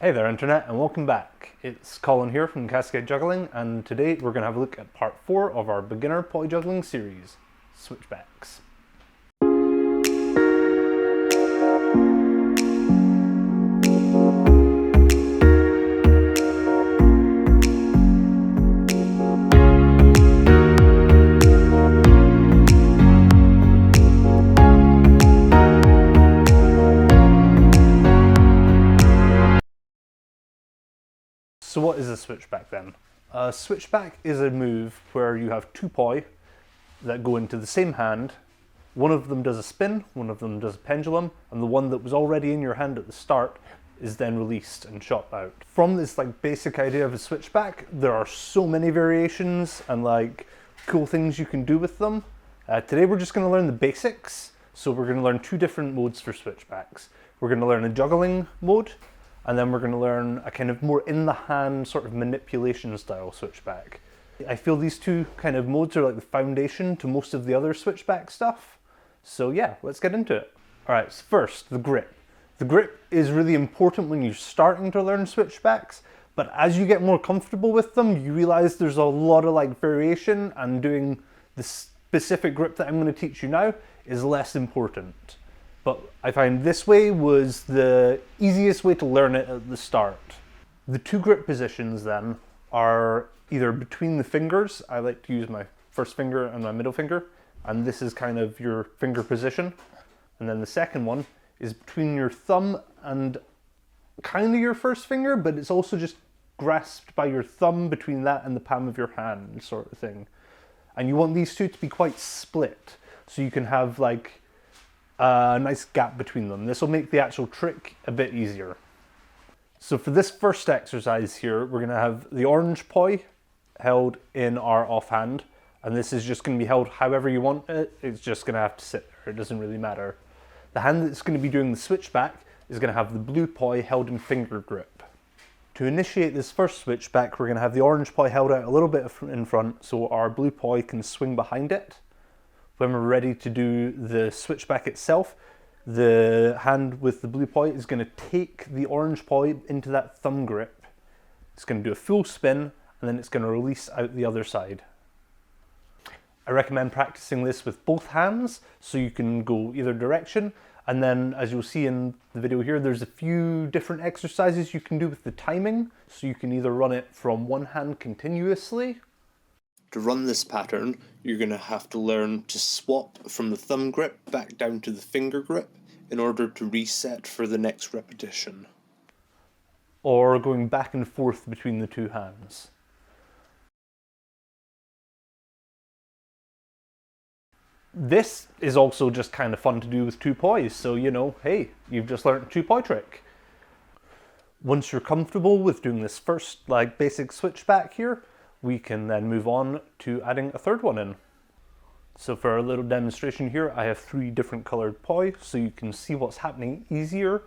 Hey there Internet and welcome back. It's Colin here from Poi Juggling, and today we're going to have a look at part 4 of our beginner Poi Juggling series, Switchbacks. So what is a switchback then? A switchback is a move where you have two poi that go into the same hand. One of them does a spin, one of them does a pendulum, and the one that was already in your hand at the start is then released and shot out. From this basic idea of a switchback, there are so many variations and cool things you can do with them. Today we're just going to learn the basics. So we're going to learn two different modes for switchbacks. We're going to learn a juggling mode, and then we're going to learn a kind of more in-the-hand sort of manipulation style switchback. I feel these two kind of modes are like the foundation to most of the other switchback stuff. So yeah, let's get into it. Alright, so first, the grip. The grip is really important when you're starting to learn switchbacks, but as you get more comfortable with them, you realize there's a lot of variation, and doing the specific grip that I'm going to teach you now is less important. But I find this way was the easiest way to learn it at the start. The two grip positions then are either between the fingers. I like to use my first finger and my middle finger, and this is kind of your finger position. And then the second one is between your thumb and kind of your first finger, but it's also just grasped by your thumb between that and the palm of your hand sort of thing. And you want these two to be quite split, so you can have a nice gap between them. This will make the actual trick a bit easier. So for this first exercise here, we're going to have the orange poi held in our offhand, and this is just going to be held however you want it. It's just going to have to sit there. It doesn't really matter. The hand that's going to be doing the switchback is going to have the blue poi held in finger grip. To initiate this first switchback, we're going to have the orange poi held out a little bit in front so our blue poi can swing behind it. When we're ready to do the switchback itself, the hand with the blue poi is going to take the orange poi into that thumb grip. It's going to do a full spin, and then it's going to release out the other side. I recommend practicing this with both hands so you can go either direction, and then as you'll see in the video here, there's a few different exercises you can do with the timing, so you can either run it from one hand continuously. To run this pattern, you're going to have to learn to swap from the thumb grip back down to the finger grip in order to reset for the next repetition. Or going back and forth between the two hands. This is also just kind of fun to do with two pois, so hey, you've just learned a two poi trick. Once you're comfortable with doing this first basic switchback here, we can then move on to adding a third one in. So for our little demonstration here, I have 3 different colored poi, so you can see what's happening easier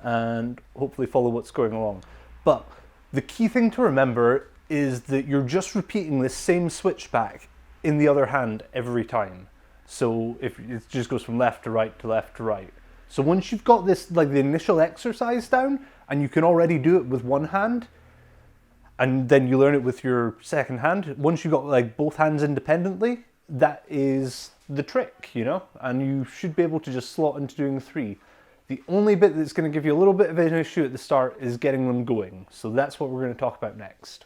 and hopefully follow what's going along. But the key thing to remember is that you're just repeating this same switchback in the other hand every time. So if it just goes from left to right to left to right. So once you've got this the initial exercise down and you can already do it with one hand, and then you learn it with your second hand, once you've got both hands independently, that is the trick, and you should be able to just slot into doing 3. The only bit that's going to give you a little bit of an issue at the start is getting them going, so that's what we're going to talk about next.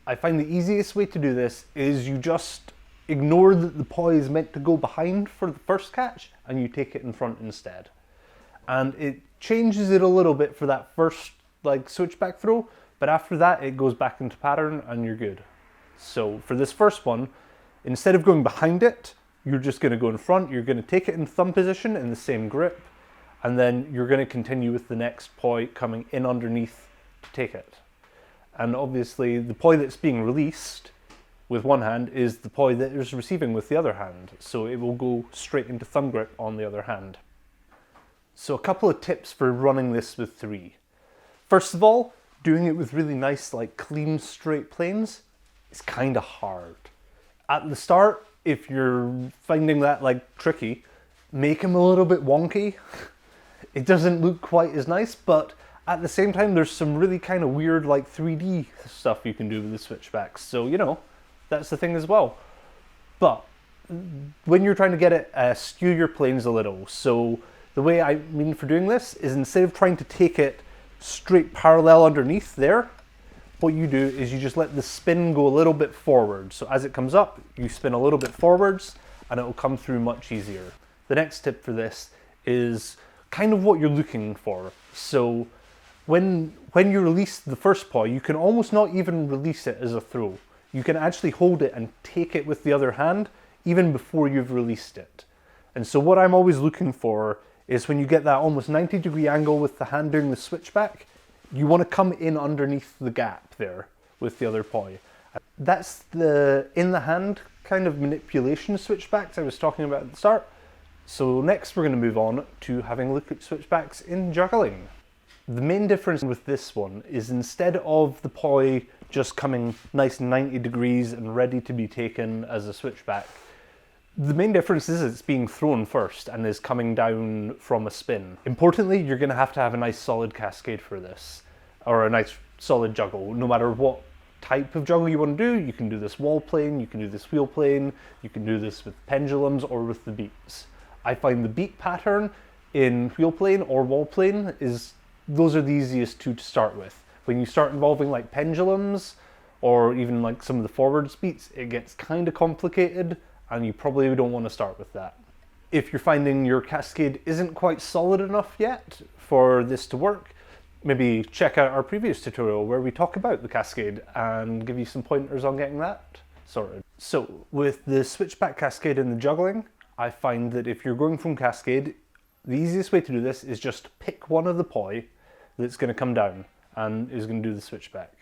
I find the easiest way to do this is you just ignore that the poi is meant to go behind for the first catch, and you take it in front instead. And it changes it a little bit for that first switchback throw, but after that, it goes back into pattern and you're good. So for this first one, instead of going behind it, you're just going to go in front. You're going to take it in thumb position in the same grip, and then you're going to continue with the next poi coming in underneath to take it. And obviously, the poi that's being released with one hand is the poi that is receiving with the other hand. So it will go straight into thumb grip on the other hand. So a couple of tips for running this with 3. First of all, doing it with really nice, clean, straight planes is kind of hard. At the start, if you're finding that, tricky, make them a little bit wonky. It doesn't look quite as nice, but At the same time, there's some really kind of weird like 3D stuff you can do with the switchbacks. So, you know, that's the thing as well. But when you're trying to get it, skew your planes a little. So the way I mean for doing this is instead of trying to take it straight parallel underneath there, what you do is you just let the spin go a little bit forward. So as it comes up, you spin a little bit forwards and it will come through much easier. The next tip for this is kind of what you're looking for. So when you release the first paw, you can almost not even release it as a throw. You can actually hold it and take it with the other hand even before you've released it. And so what I'm always looking for is when you get that almost 90-degree angle with the hand doing the switchback, you want to come in underneath the gap there with the other paw. That's the in the hand kind of manipulation switchbacks I was talking about at the start. So next we're going to move on to having a look at switchbacks in juggling. The main difference with this one is instead of the paw just coming nice 90 degrees and ready to be taken as a switchback, the main difference is it's being thrown first and is coming down from a spin. Importantly, you're going to have a nice solid cascade for this, or a nice solid juggle. No matter what type of juggle you want to do, you can do this wall plane, you can do this wheel plane, you can do this with pendulums or with the beats. I find the beat pattern in wheel plane or wall plane those are the easiest two to start with. When you start involving like pendulums or even like some of the forwards beats, it gets kind of complicated and you probably don't want to start with that. If you're finding your cascade isn't quite solid enough yet for this to work, maybe check out our previous tutorial where we talk about the cascade and give you some pointers on getting that sorted. So with the switchback cascade in the juggling, I find that if you're going from cascade, the easiest way to do this is just pick one of the paw that's going to come down and is going to do the switchback.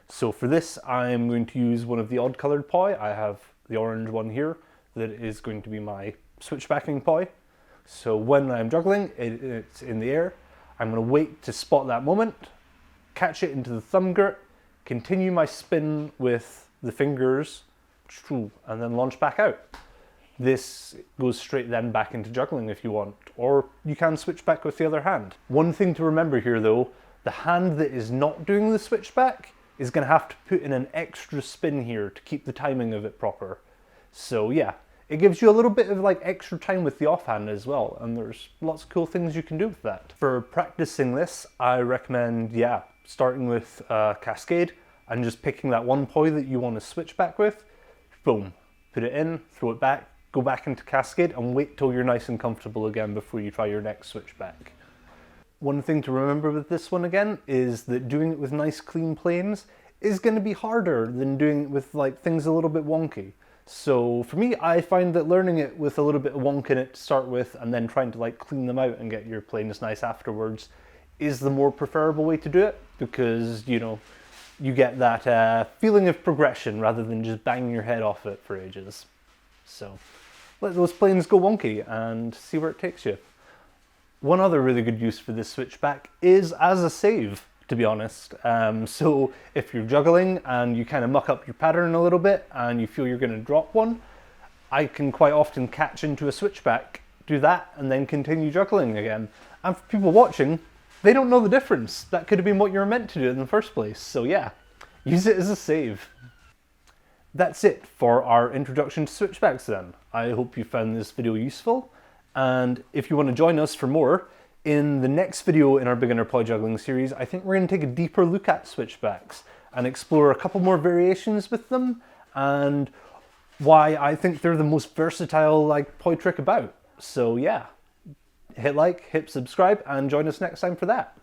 So for this, I'm going to use one of the odd colored paw. I have the orange one here that is going to be my switchbacking paw. So when I'm juggling, it's in the air. I'm going to wait to spot that moment, catch it into the thumb grip, continue my spin with the fingers, and then launch back out. This goes straight then back into juggling if you want, or you can switch back with the other hand. One thing to remember here though, the hand that is not doing the switchback is going to have to put in an extra spin here to keep the timing of it proper. So yeah, it gives you a little bit of like extra time with the offhand as well, and there's lots of cool things you can do with that. For practicing this, I recommend, starting with cascade and just picking that one paw that you want to switch back with, boom, put it in, throw it back, go back into cascade and wait till you're nice and comfortable again before you try your next switchback. One thing to remember with this one again is that doing it with nice clean planes is going to be harder than doing it with like things a little bit wonky. So for me, I find that learning it with a little bit of wonk in it to start with and then trying to like clean them out and get your planes nice afterwards is the more preferable way to do it, because you know, you get that feeling of progression rather than just banging your head off it for ages. So let those planes go wonky and see where it takes you. One other really good use for this switchback is as a save, to be honest. So if you're juggling and you kind of muck up your pattern a little bit and you feel you're going to drop one, I can quite often catch into a switchback, do that, and then continue juggling again. And for people watching, they don't know the difference. That could have been what you were meant to do in the first place. So yeah, use it as a save. That's it for our introduction to switchbacks then. I hope you found this video useful, and if you want to join us for more, in the next video in our beginner poi juggling series, I think we're going to take a deeper look at switchbacks and explore a couple more variations with them and why I think they're the most versatile like poi trick about. So yeah, hit like, hit subscribe, and join us next time for that.